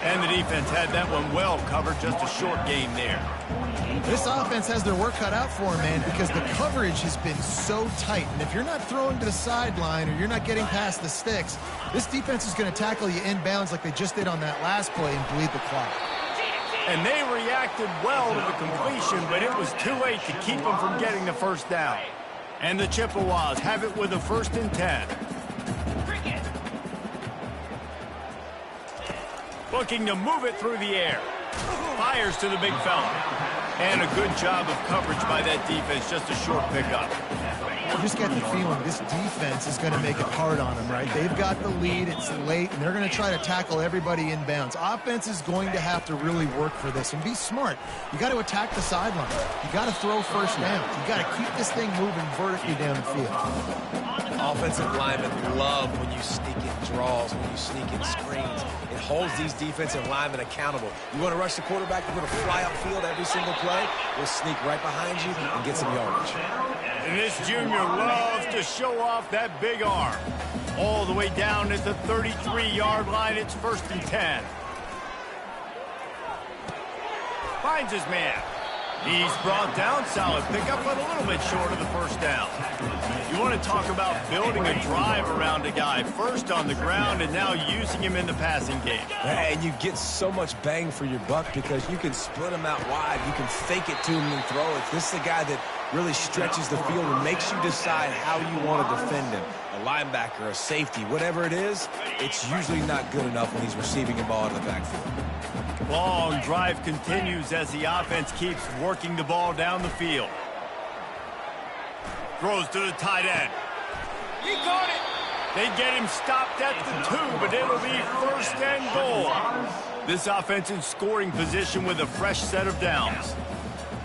And the defense had that one well covered. Just a short game there. This offense has their work cut out for them, man, because the coverage has been so tight. And if you're not throwing to the sideline or you're not getting past the sticks, this defense is going to tackle you inbounds like they just did on that last play and bleed the clock. And they reacted well to the completion, but it was too late to keep them from getting the first down. And the Chippewas have it with a 1st and 10. Looking to move it through the air. Fires to the big fella. And a good job of coverage by that defense. Just a short pickup. I just get the feeling this defense is going to make it hard on them, right? They've got the lead. It's late, and they're going to try to tackle everybody inbounds. Offense is going to have to really work for this and be smart. You got to attack the sideline. You got to throw first down. You got to keep this thing moving vertically down the field. Offensive linemen love when you sneak in draws, when you sneak in screens. It holds these defensive linemen accountable. You want to rush the quarterback, you're going to fly upfield every single play. We'll sneak right behind you and get some yardage. And this junior loves to show off that big arm. All the way down at the 33-yard line. It's 1st and 10. Finds his man. He's brought down. Solid pickup, but a little bit short of the first down. You want to talk about building a drive around a guy. First on the ground and now using him in the passing game. And you get so much bang for your buck because you can split him out wide. You can fake it to him and throw it. This is a guy that really stretches the field and makes you decide how you want to defend him. A linebacker, a safety, whatever it is, it's usually not good enough when he's receiving a ball out of the backfield. Long drive continues as the offense keeps working the ball down the field. Throws to the tight end. He caught it. They get him stopped at the 2, but it'll be 1st and goal. This offense in scoring position with a fresh set of downs.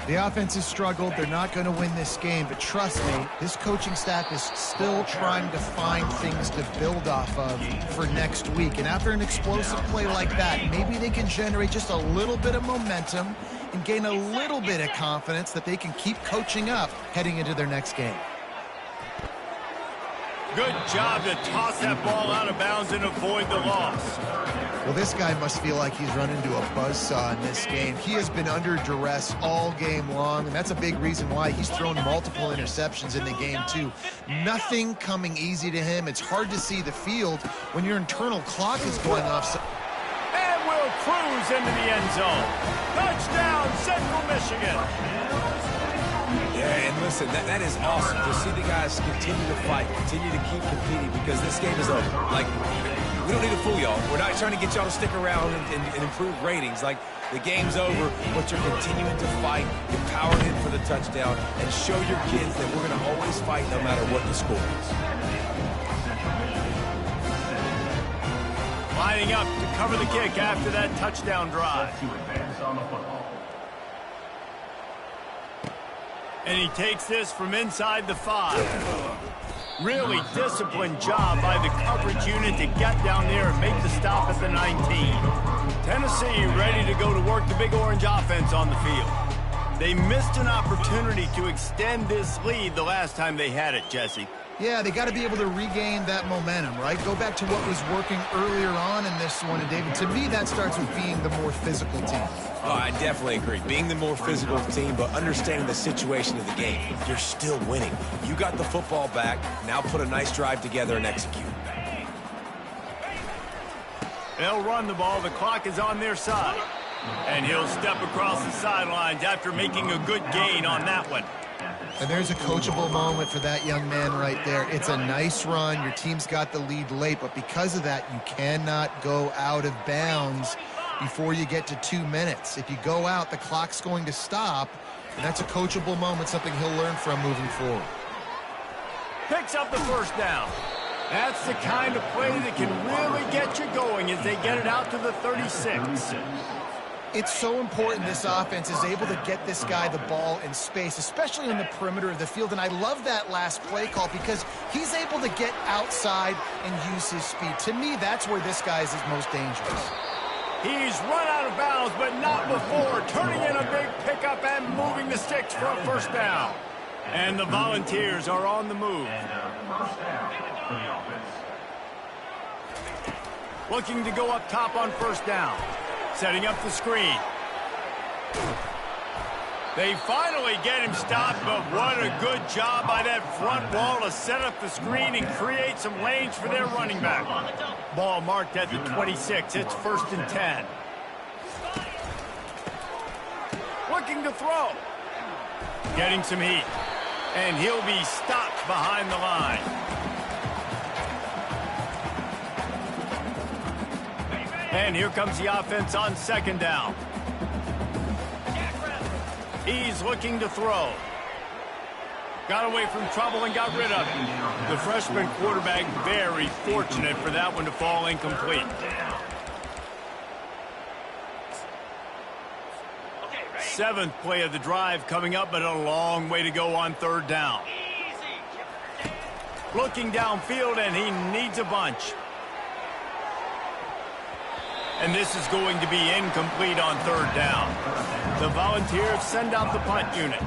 The offense has struggled. They're not going to win this game, but trust me, this coaching staff is still trying to find things to build off of for next week. And after an explosive play like that, maybe they can generate just a little bit of momentum and gain a little bit of confidence that they can keep coaching up heading into their next game. Good job to toss that ball out of bounds and avoid the loss. Well, this guy must feel like he's run into a buzzsaw in this game. He has been under duress all game long, and that's a big reason why he's thrown multiple interceptions in the game, too. Nothing coming easy to him. It's hard to see the field when your internal clock is going off. And we'll cruise into the end zone. Touchdown, Central Michigan. Yeah, and listen, that is awesome to see the guys continue to fight, continue to keep competing, because this game is over. Like, we don't need to fool y'all. We're not trying to get y'all to stick around and improve ratings. Like, the game's over, but you're continuing to fight, get powered in for the touchdown, and show your kids that we're going to always fight no matter what the score is. Lining up to cover the kick after that touchdown drive. To advance on the football. And he takes this from inside the 5. Really disciplined job by the coverage unit to get down there and make the stop at the 19. Tennessee ready to go to work the Big Orange offense on the field. They missed an opportunity to extend this lead the last time they had it, Jesse. Yeah, they got to be able to regain that momentum, right? Go back to what was working earlier on in this one. And, David, to me, that starts with being the more physical team. Oh, I definitely agree. Being the more physical team, but understanding the situation of the game. You're still winning. You got the football back. Now put a nice drive together and execute. They'll run the ball. The clock is on their side. And he'll step across the sidelines after making a good gain on that one. And there's a coachable moment for that young man right there. It's a nice run. Your team's got the lead late, but because of that, you cannot go out of bounds before you get to 2 minutes. If you go out, the clock's going to stop, and that's a coachable moment, something he'll learn from moving forward. Picks up the first down. That's the kind of play that can really get you going as they get it out to the 36. It's so important this offense is able to get this guy the ball in space, especially on the perimeter of the field. And I love that last play call because he's able to get outside and use his speed. To me, that's where this guy is his most dangerous. He's run out of bounds, but not before. Turning in a big pickup and moving the sticks for a first down. And the Volunteers are on the move. First down for the offense. Looking to go up top on first down. Setting up the screen. They finally get him stopped, but what a good job by that front wall to set up the screen and create some lanes for their running back. Ball marked at the 26. It's 1st and 10. Looking to throw. Getting some heat. And he'll be stopped behind the line. And here comes the offense on second down. He's looking to throw. Got away from trouble and got rid of it. The freshman quarterback very fortunate for that one to fall incomplete. Seventh play of the drive coming up, but a long way to go on third down. Looking downfield, and he needs a bunch. And this is going to be incomplete on third down. The Volunteers send out the punt unit.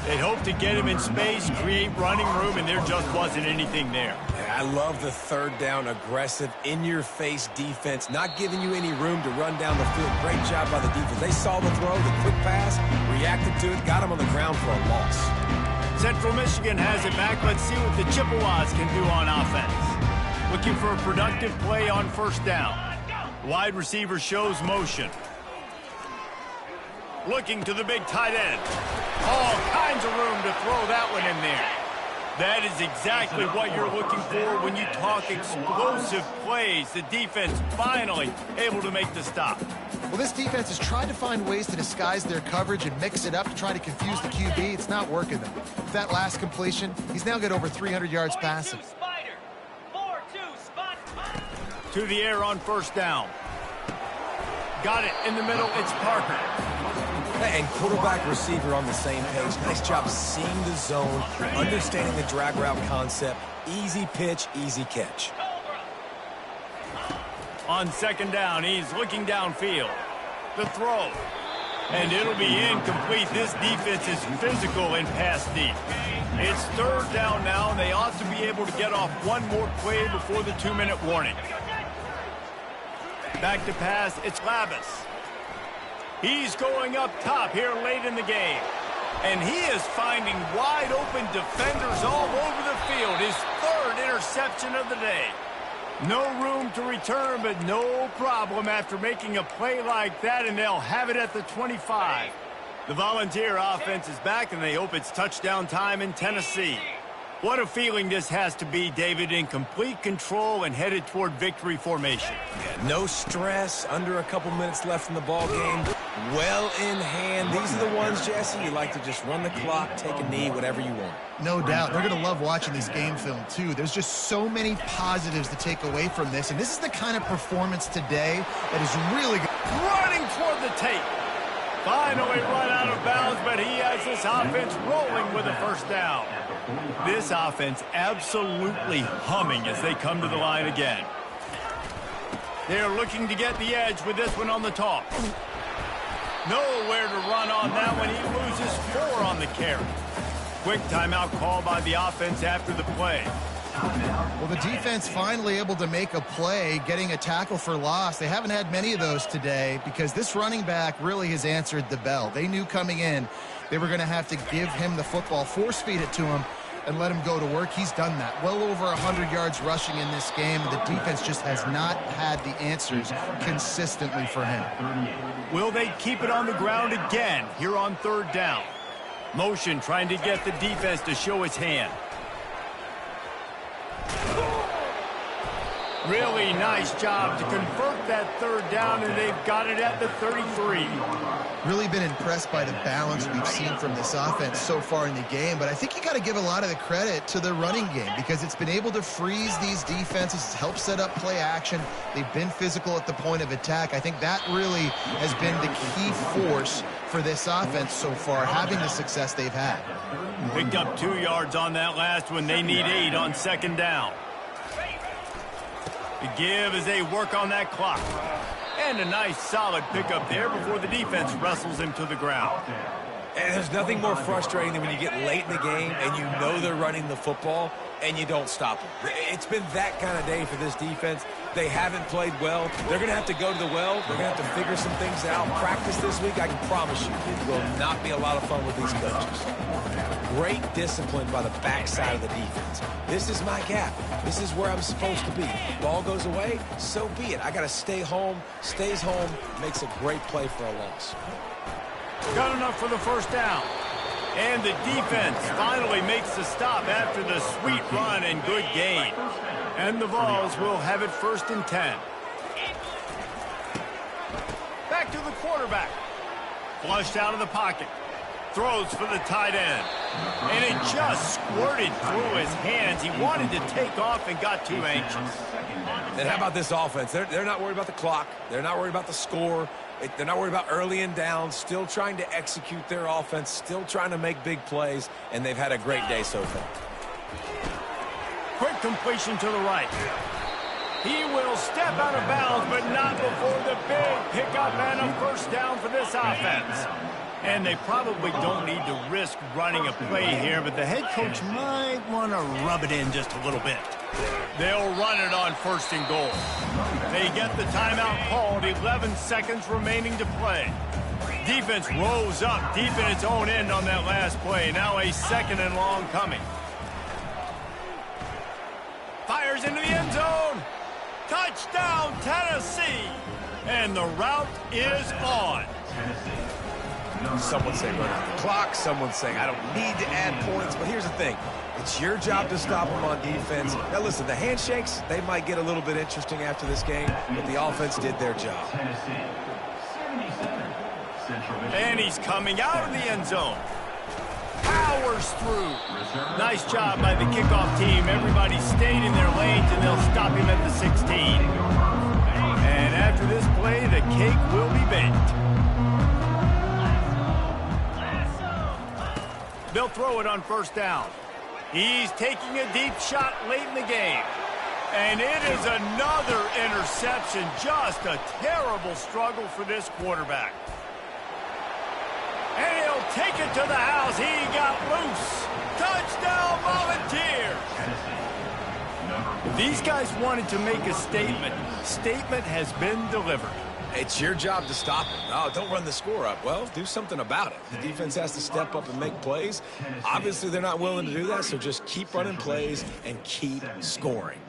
They hope to get him in space, create running room, and there just wasn't anything there. Yeah, I love the third down, aggressive, in-your-face defense, not giving you any room to run down the field. Great job by the defense. They saw the throw, the quick pass, reacted to it, got him on the ground for a loss. Central Michigan has it back. Let's see what the Chippewas can do on offense. Looking for a productive play on first down. Wide receiver shows motion. Looking to the big tight end. All kinds of room to throw that one in there. That is exactly what you're looking for when you talk explosive plays. The defense finally able to make the stop. Well, this defense has tried to find ways to disguise their coverage and mix it up to try to confuse the QB. It's not working, though. With that last completion, he's now got over 300 yards passing. To the air on first down. Got it in the middle. It's Parker. And quarterback receiver on the same page. Nice job seeing the zone, understanding the drag route concept. Easy pitch, easy catch. On second down, he's looking downfield. The throw. And it'll be incomplete. This defense is physical and pass deep. It's third down now, and they ought to be able to get off one more play before the 2-minute warning. Back to pass, it's Lavis. He's going up top here late in the game. And he is finding wide open defenders all over the field. His third interception of the day. No room to return, but no problem after making a play like that, and they'll have it at the 25. The Volunteer offense is back, and they hope it's touchdown time in Tennessee. What a feeling this has to be, David, in complete control and headed toward victory formation. Yeah, no stress, under a couple minutes left in the ball game. Well in hand. These are the ones, Jesse, you like to just run the clock, take a knee, whatever you want. No doubt. They're going to love watching this game film, too. There's just so many positives to take away from this, and this is the kind of performance today that is really good. Running toward the tape. Finally run out of bounds, but he has this offense rolling with a first down. This offense absolutely humming as they come to the line again. They're looking to get the edge with this one on the toss. Nowhere to run on that one. He loses 4 on the carry. Quick timeout call by the offense after the play. Well, the defense finally able to make a play, getting a tackle for loss. They haven't had many of those today because this running back really has answered the bell. They knew coming in they were going to have to give him the football, force feed it to him, and let him go to work. He's done that. Well over 100 yards rushing in this game. The defense just has not had the answers consistently for him. Will they keep it on the ground again here on third down? Motion trying to get the defense to show its hand. Really nice job to convert that third down, and they've got it at the 33. Really been impressed by the balance we've seen from this offense so far in the game, but I think you got to give a lot of the credit to the running game because it's been able to freeze these defenses, help set up play action. They've been physical at the point of attack. I think that really has been the key force for this offense so far, having the success they've had. Picked up 2 yards on that last one. They need 8 on second down. The give as they work on that clock. And a nice solid pickup there before the defense wrestles him to the ground. And there's nothing more frustrating than when you get late in the game and you know they're running the football and you don't stop them. It's been that kind of day for this defense. They haven't played well. They're going to have to go to the well. They're going to have to figure some things out. Practice this week, I can promise you, it will not be a lot of fun with these coaches. Great discipline by the backside of the defense. This is my gap. This is where I'm supposed to be. Ball goes away, so be it. I got to stay home, stays home, makes a great play for a loss. Got enough for the first down. And the defense finally makes the stop after the sweet run and good gain. And the Vols will have it 1st and 10. Back to the quarterback. Flushed out of the pocket. Throws for the tight end. And it just squirted through his hands. He wanted to take off and got too anxious. And how about this offense? They're not worried about the clock. They're not worried about the score. They're not worried about early and down. Still trying to execute their offense. Still trying to make big plays. And they've had a great day so far. Quick completion to the right. He will step out of bounds, but not before the big pickup and a first down for this offense. And they probably don't need to risk running a play here, but the head coach might want to rub it in just a little bit. They'll run it on 1st and goal. They get the timeout called, 11 seconds remaining to play. Defense rose up deep in its own end on that last play. Now a 2nd and long coming. Fires into the end zone. Touchdown, Tennessee. And the route is on. Someone saying run out the clock. Someone saying I don't need to add points. But here's the thing. It's your job to stop them on defense. Now, listen, the handshakes, they might get a little bit interesting after this game, but the offense did their job. And he's coming out of the end zone. Powers through. Nice job by the kickoff team. Everybody stayed in their lanes, and they'll stop him at the 16. And after this play, the cake will be baked. They'll throw it on 1st down. He's taking a deep shot late in the game. And it is another interception. Just a terrible struggle for this quarterback. take it to the house. He got loose. Touchdown, Volunteers. These guys wanted to make a statement. Statement has been delivered. It's your job to stop them. No, don't run the score up. Well, do something about it. The defense has to step up and make plays. Obviously, they're not willing to do that, so just keep running plays and keep scoring.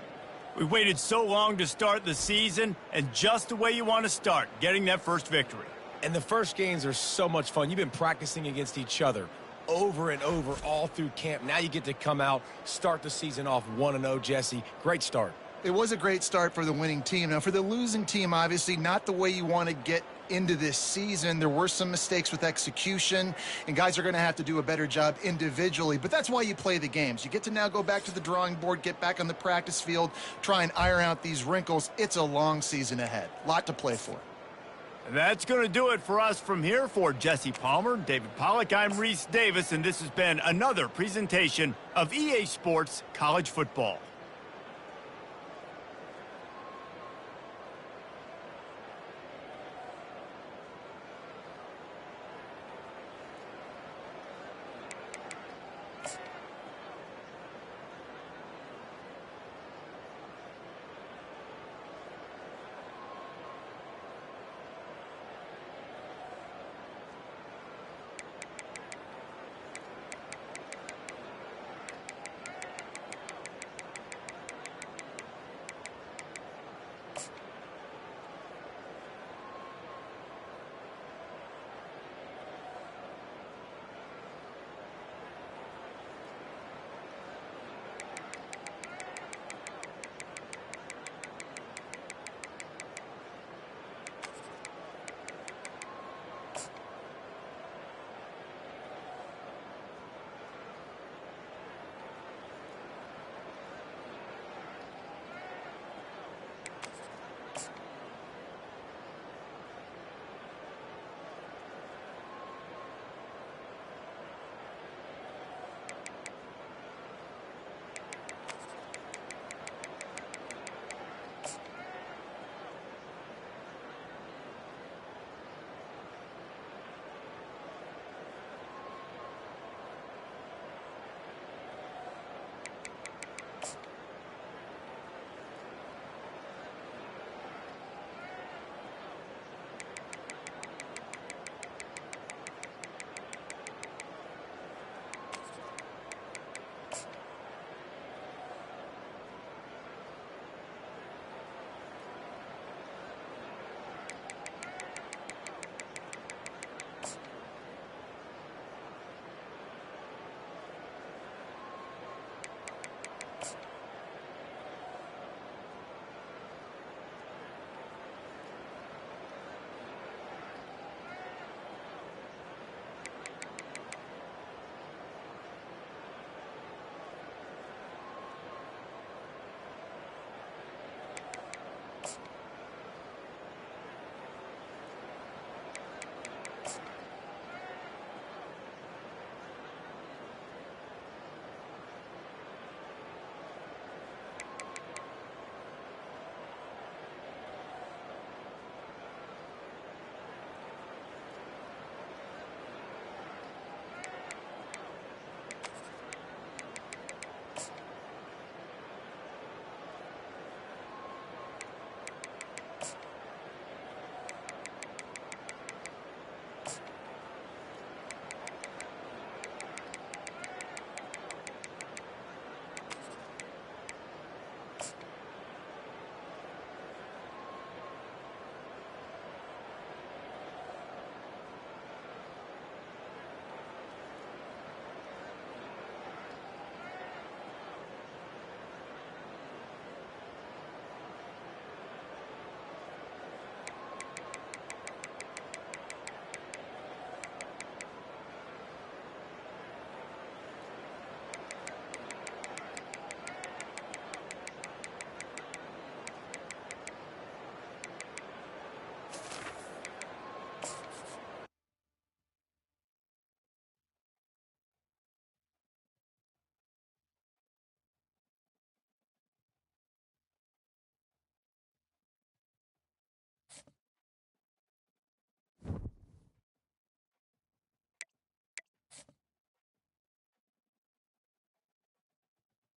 We waited so long to start the season, and just the way you want to start, getting that first victory. And the first games are so much fun. You've been practicing against each other over and over all through camp. Now you get to come out, start the season off 1-0, Jesse. Great start. It was a great start for the winning team. Now, for the losing team, obviously not the way you want to get into this season. There were some mistakes with execution, and guys are going to have to do a better job individually. But that's why you play the games. You get to now go back to the drawing board, get back on the practice field, try and iron out these wrinkles. It's a long season ahead. A lot to play for. That's going to do it for us from here. For Jesse Palmer, David Pollack, I'm Reese Davis, and this has been another presentation of EA Sports College Football.